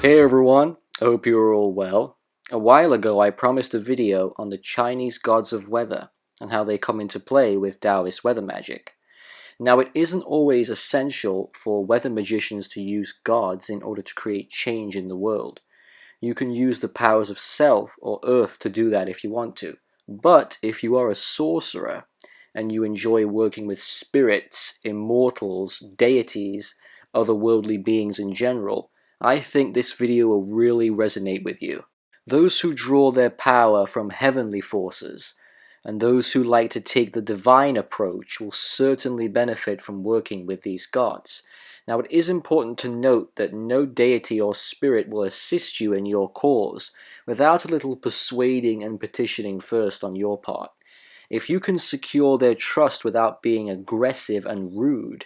Hey everyone, I hope you're all well. A while ago I promised a video on the Chinese gods of weather and how they come into play with Taoist weather magic. Now it isn't always essential for weather magicians to use gods in order to create change in the world. You can use the powers of self or earth to do that if you want to. But if you are a sorcerer and you enjoy working with spirits, immortals, deities, otherworldly beings in general, I think this video will really resonate with you. Those who draw their power from heavenly forces, and those who like to take the divine approach will certainly benefit from working with these gods. Now it is important to note that no deity or spirit will assist you in your cause without a little persuading and petitioning first on your part. If you can secure their trust without being aggressive and rude,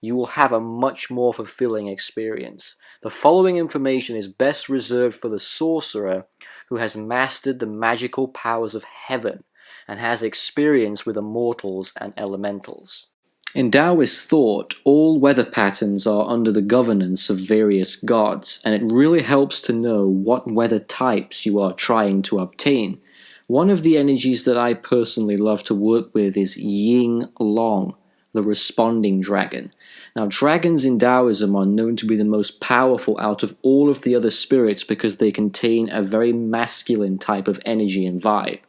you will have a much more fulfilling experience. The following information is best reserved for the sorcerer who has mastered the magical powers of heaven and has experience with immortals and elementals. In Taoist thought, all weather patterns are under the governance of various gods, and it really helps to know what weather types you are trying to obtain. One of the energies that I personally love to work with is Yinlong, the responding dragon. Now, dragons in Taoism are known to be the most powerful out of all of the other spirits because they contain a very masculine type of energy and vibe.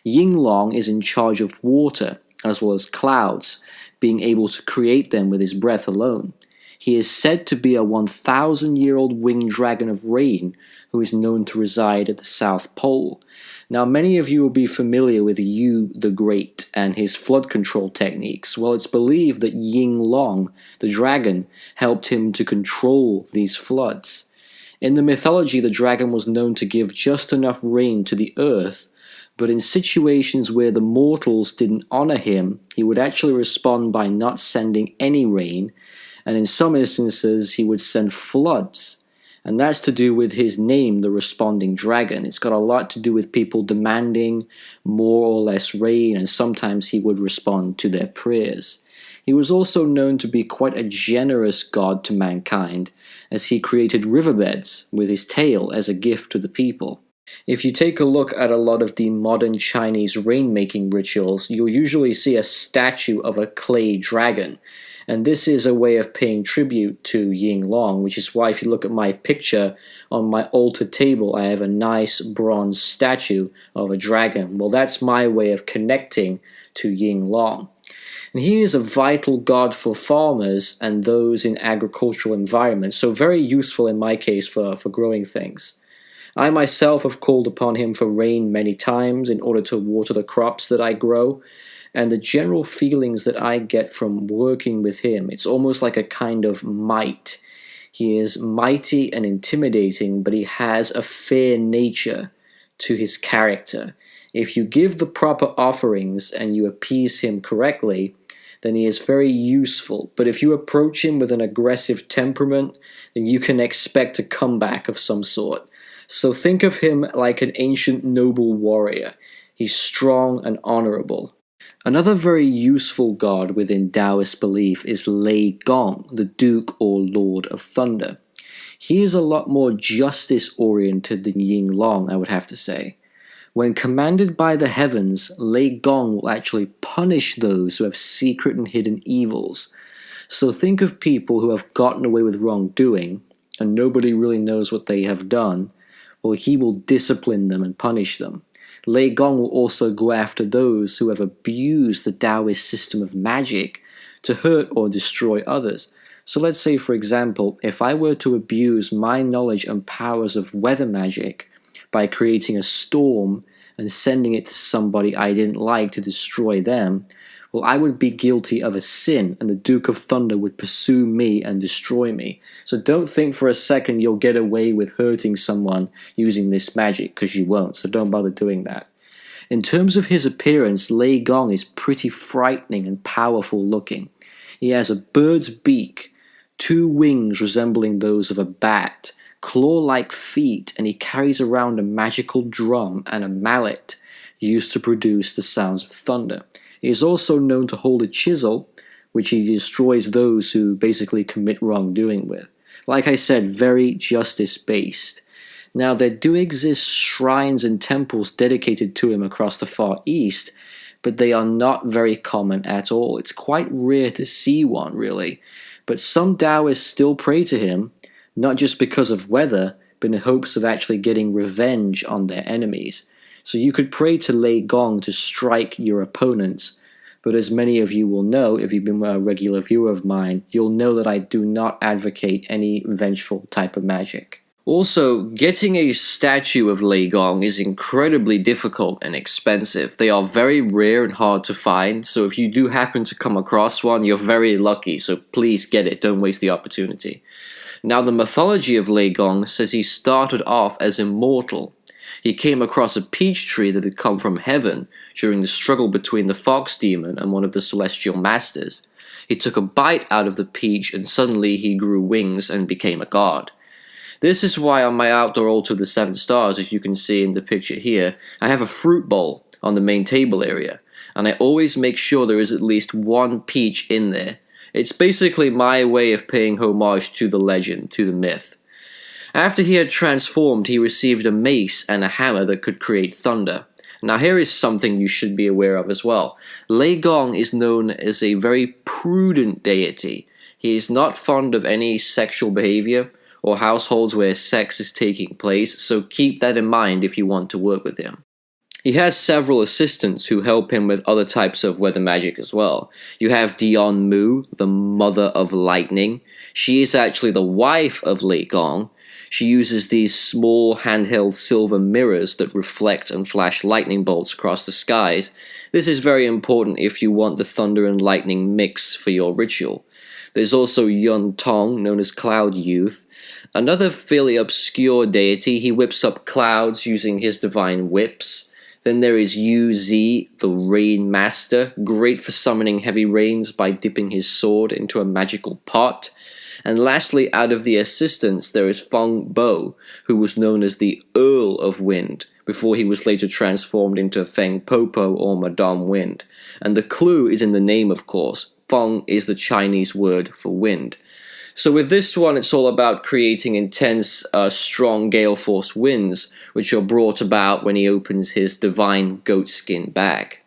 Yinlong is in charge of water, as well as clouds, being able to create them with his breath alone. He is said to be a 1,000-year-old winged dragon of rain who is known to reside at the South Pole. Now, many of you will be familiar with Yu the Great and his flood control techniques. Well, it's believed that Yinlong, the dragon, helped him to control these floods. In the mythology, the dragon was known to give just enough rain to the earth, but in situations where the mortals didn't honor him, he would actually respond by not sending any rain, and in some instances he would send floods. And that's to do with his name, the responding dragon. It's got a lot to do with people demanding more or less rain, and sometimes he would respond to their prayers. He was also known to be quite a generous god to mankind, as he created riverbeds with his tail as a gift to the people. If you take a look at a lot of the modern Chinese rainmaking rituals, you'll usually see a statue of a clay dragon. And this is a way of paying tribute to Yinlong, which is why if you look at my picture on my altar table, I have a nice bronze statue of a dragon. Well, that's my way of connecting to Yinlong. And he is a vital god for farmers and those in agricultural environments, so very useful in my case for growing things. I myself have called upon him for rain many times in order to water the crops that I grow, and the general feelings that I get from working with him, it's almost like a kind of might. He is mighty and intimidating, but he has a fair nature to his character. If you give the proper offerings and you appease him correctly, then he is very useful. But if you approach him with an aggressive temperament, then you can expect a comeback of some sort. So think of him like an ancient noble warrior. He's strong and honorable. Another very useful god within Taoist belief is Gong, the Duke or Lord of Thunder. He is a lot more justice-oriented than Yinlong, I would have to say. When commanded by the heavens, Gong will actually punish those who have secret and hidden evils. So think of people who have gotten away with wrongdoing, and nobody really knows what they have done. Well, he will discipline them and punish them. Gong will also go after those who have abused the Taoist system of magic to hurt or destroy others. So let's say, for example, if I were to abuse my knowledge and powers of weather magic by creating a storm and sending it to somebody I didn't like to destroy them, well, I would be guilty of a sin, and the Duke of Thunder would pursue me and destroy me. So don't think for a second you'll get away with hurting someone using this magic, because you won't, so don't bother doing that. In terms of his appearance, Gong is pretty frightening and powerful looking. He has a bird's beak, 2 wings resembling those of a bat, claw-like feet, and he carries around a magical drum and a mallet used to produce the sounds of thunder. He is also known to hold a chisel, which he destroys those who basically commit wrongdoing with. Like I said, very justice-based. Now, there do exist shrines and temples dedicated to him across the Far East, but they are not very common at all. It's quite rare to see one, really. But some Taoists still pray to him, not just because of weather, but in hopes of actually getting revenge on their enemies. So you could pray to Lei Gong to strike your opponents, but as many of you will know, if you've been a regular viewer of mine, you'll know that I do not advocate any vengeful type of magic. Also, getting a statue of Lei Gong is incredibly difficult and expensive. They are very rare and hard to find, so if you do happen to come across one, you're very lucky, so please get it, don't waste the opportunity. Now, the mythology of Lei Gong says he started off as immortal. He came across a peach tree that had come from heaven during the struggle between the fox demon and one of the celestial masters. He took a bite out of the peach and suddenly he grew wings and became a god. This is why on my outdoor altar of the 7 stars, as you can see in the picture here, I have a fruit bowl on the main table area, and I always make sure there is at least one peach in there. It's basically my way of paying homage to the legend, to the myth. After he had transformed, he received a mace and a hammer that could create thunder. Now here is something you should be aware of as well. Lei Gong is known as a very prudent deity. He is not fond of any sexual behavior, or households where sex is taking place, so keep that in mind if you want to work with him. He has several assistants who help him with other types of weather magic as well. You have Dion Mu, the mother of lightning. She is actually the wife of Lei Gong. She uses these small handheld silver mirrors that reflect and flash lightning bolts across the skies. This is very important if you want the thunder and lightning mix for your ritual. There's also Yun Tong, known as Cloud Youth. Another fairly obscure deity, he whips up clouds using his divine whips. Then there is Yu Zi, the Rain Master, great for summoning heavy rains by dipping his sword into a magical pot. And lastly, out of the assistants, there is Feng Bo, who was known as the Earl of Wind, before he was later transformed into Feng Popo or Madame Wind. And the clue is in the name, of course. Feng is the Chinese word for wind. So with this one, it's all about creating intense, strong gale force winds, which are brought about when he opens his divine goatskin bag.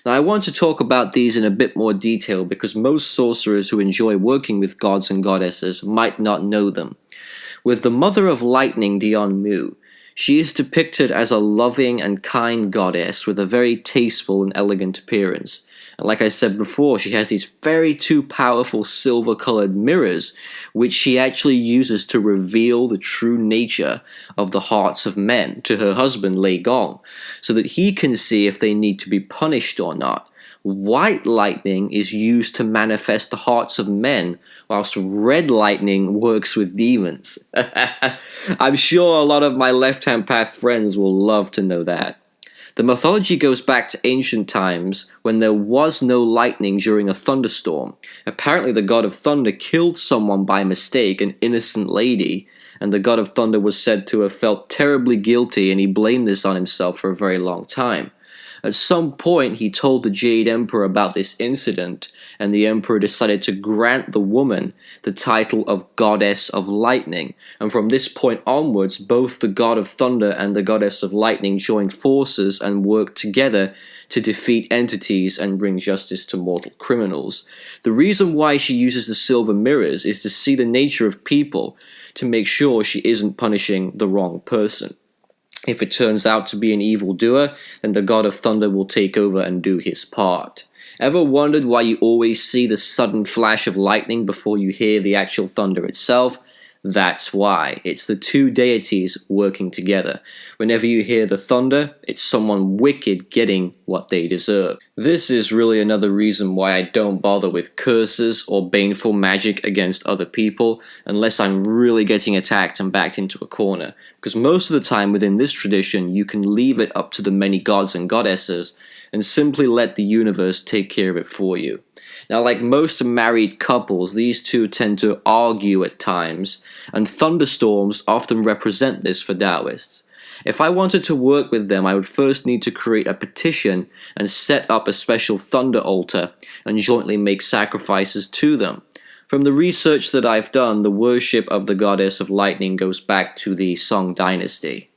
Now I want to talk about these in a bit more detail because most sorcerers who enjoy working with gods and goddesses might not know them. With the Mother of Lightning, Dion Mu, she is depicted as a loving and kind goddess with a very tasteful and elegant appearance. And like I said before, she has these very two powerful silver-colored mirrors, which she actually uses to reveal the true nature of the hearts of men to her husband, Lei Gong, so that he can see if they need to be punished or not. White lightning is used to manifest the hearts of men, whilst red lightning works with demons. I'm sure a lot of my left-hand path friends will love to know that. The mythology goes back to ancient times when there was no lightning during a thunderstorm. Apparently the god of thunder killed someone by mistake, an innocent lady, and the god of thunder was said to have felt terribly guilty and he blamed this on himself for a very long time. At some point he told the Jade Emperor about this incident, and the Emperor decided to grant the woman the title of Goddess of Lightning, and from this point onwards both the God of Thunder and the Goddess of Lightning joined forces and worked together to defeat entities and bring justice to mortal criminals. The reason why she uses the silver mirrors is to see the nature of people, to make sure she isn't punishing the wrong person. If it turns out to be an evildoer, then the God of Thunder will take over and do his part. Ever wondered why you always see the sudden flash of lightning before you hear the actual thunder itself? That's why. It's the two deities working together. Whenever you hear the thunder, it's someone wicked getting what they deserve. This is really another reason why I don't bother with curses or baneful magic against other people unless I'm really getting attacked and backed into a corner. Because most of the time within this tradition, you can leave it up to the many gods and goddesses and simply let the universe take care of it for you. Now, like most married couples, these two tend to argue at times, and thunderstorms often represent this for Taoists. If I wanted to work with them, I would first need to create a petition and set up a special thunder altar and jointly make sacrifices to them. From the research that I've done, the worship of the goddess of lightning goes back to the Song dynasty.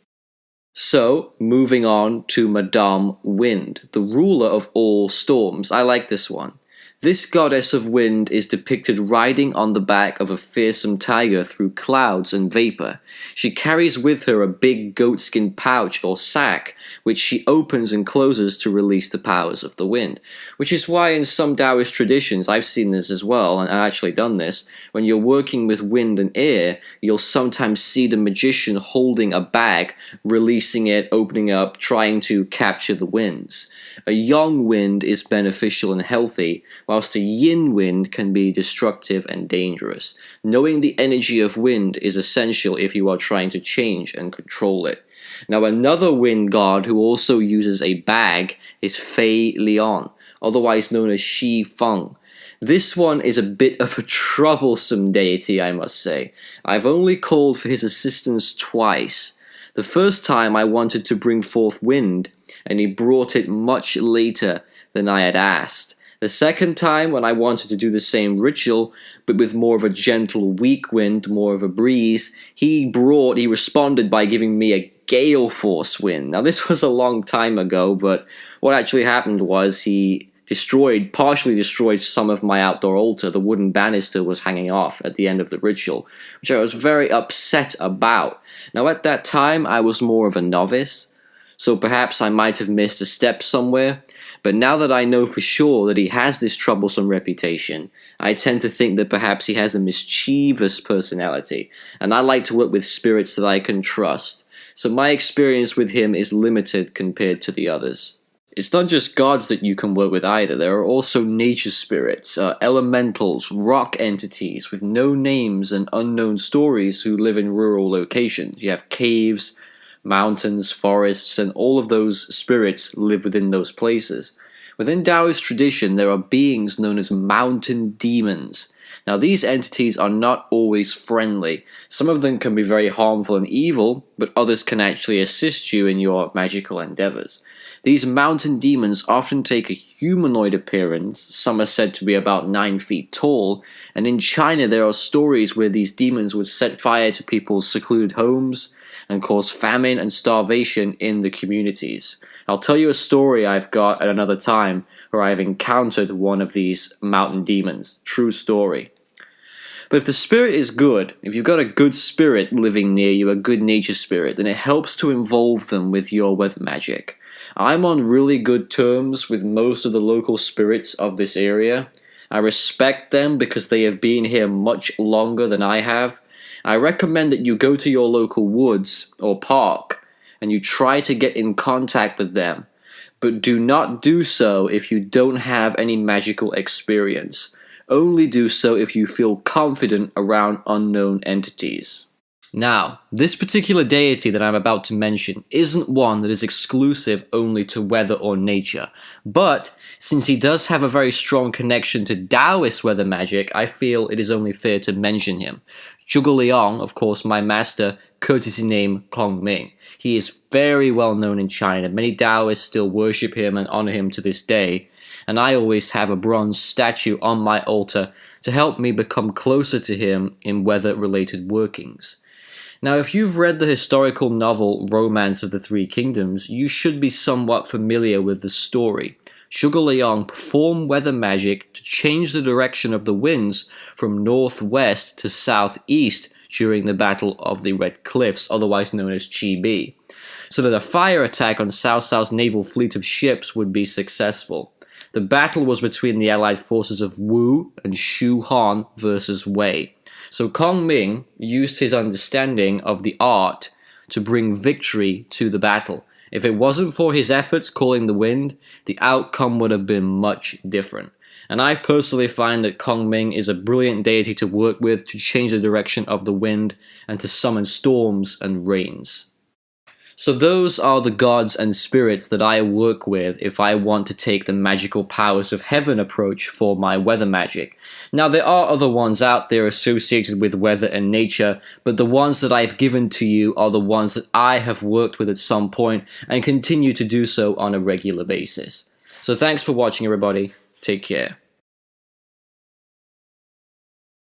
So, moving on to Madame Wind, the ruler of all storms. I like this one. This goddess of wind is depicted riding on the back of a fearsome tiger through clouds and vapor. She carries with her a big goatskin pouch or sack, which she opens and closes to release the powers of the wind. Which is why in some Taoist traditions, I've seen this as well, and I've actually done this, when you're working with wind and air, you'll sometimes see the magician holding a bag, releasing it, opening up, trying to capture the winds. A yang wind is beneficial and healthy, whilst a yin wind can be destructive and dangerous. Knowing the energy of wind is essential if you are trying to change and control it. Now another wind god who also uses a bag is Fei Lian, otherwise known as Shi Feng. This one is a bit of a troublesome deity, I must say. I've only called for his assistance twice. The first time I wanted to bring forth wind, and he brought it much later than I had asked. The second time, when I wanted to do the same ritual, but with more of a gentle weak wind, more of a breeze, he responded by giving me a gale force wind. Now this was a long time ago, but what actually happened was he partially destroyed some of my outdoor altar. The wooden banister was hanging off at the end of the ritual, which I was very upset about. Now at that time, I was more of a novice, so perhaps I might have missed a step somewhere, but now that I know for sure that he has this troublesome reputation, I tend to think that perhaps he has a mischievous personality, and I like to work with spirits that I can trust, so my experience with him is limited compared to the others. It's not just gods that you can work with either, there are also nature spirits, elementals, rock entities with no names and unknown stories who live in rural locations. You have caves, mountains, forests, and all of those spirits live within those places. Within Taoist tradition, there are beings known as mountain demons. Now, these entities are not always friendly. Some of them can be very harmful and evil, but others can actually assist you in your magical endeavors. These mountain demons often take a humanoid appearance. Some are said to be about 9 feet tall, and in China there are stories where these demons would set fire to people's secluded homes and cause famine and starvation in the communities. I'll tell you a story I've got at another time where I've encountered one of these mountain demons. True story. But if the spirit is good, if you've got a good spirit living near you, a good nature spirit, then it helps to involve them with your weather magic. I'm on really good terms with most of the local spirits of this area. I respect them because they have been here much longer than I have. I recommend that you go to your local woods or park and you try to get in contact with them, but do not do so if you don't have any magical experience. Only do so if you feel confident around unknown entities. Now, this particular deity that I'm about to mention isn't one that is exclusive only to weather or nature, but since he does have a very strong connection to Taoist weather magic, I feel it is only fair to mention him. Zhuge Liang, of course, my master, courtesy name Gong Ming. He is very well known in China. Many Taoists still worship him and honor him to this day, and I always have a bronze statue on my altar to help me become closer to him in weather-related workings. Now, if you've read the historical novel Romance of the Three Kingdoms, you should be somewhat familiar with the story. Zhuge Liang performed weather magic to change the direction of the winds from northwest to southeast during the Battle of the Red Cliffs, otherwise known as Qi, so that a fire attack on Cao Cao's naval fleet of ships would be successful. The battle was between the allied forces of Wu and Shu Han versus Wei. So Gong Ming used his understanding of the art to bring victory to the battle. If it wasn't for his efforts calling the wind, the outcome would have been much different. And I personally find that Gong Ming is a brilliant deity to work with to change the direction of the wind and to summon storms and rains. So those are the gods and spirits that I work with if I want to take the magical powers of heaven approach for my weather magic. Now there are other ones out there associated with weather and nature, but the ones that I've given to you are the ones that I have worked with at some point and continue to do so on a regular basis. So thanks for watching, everybody. Take care.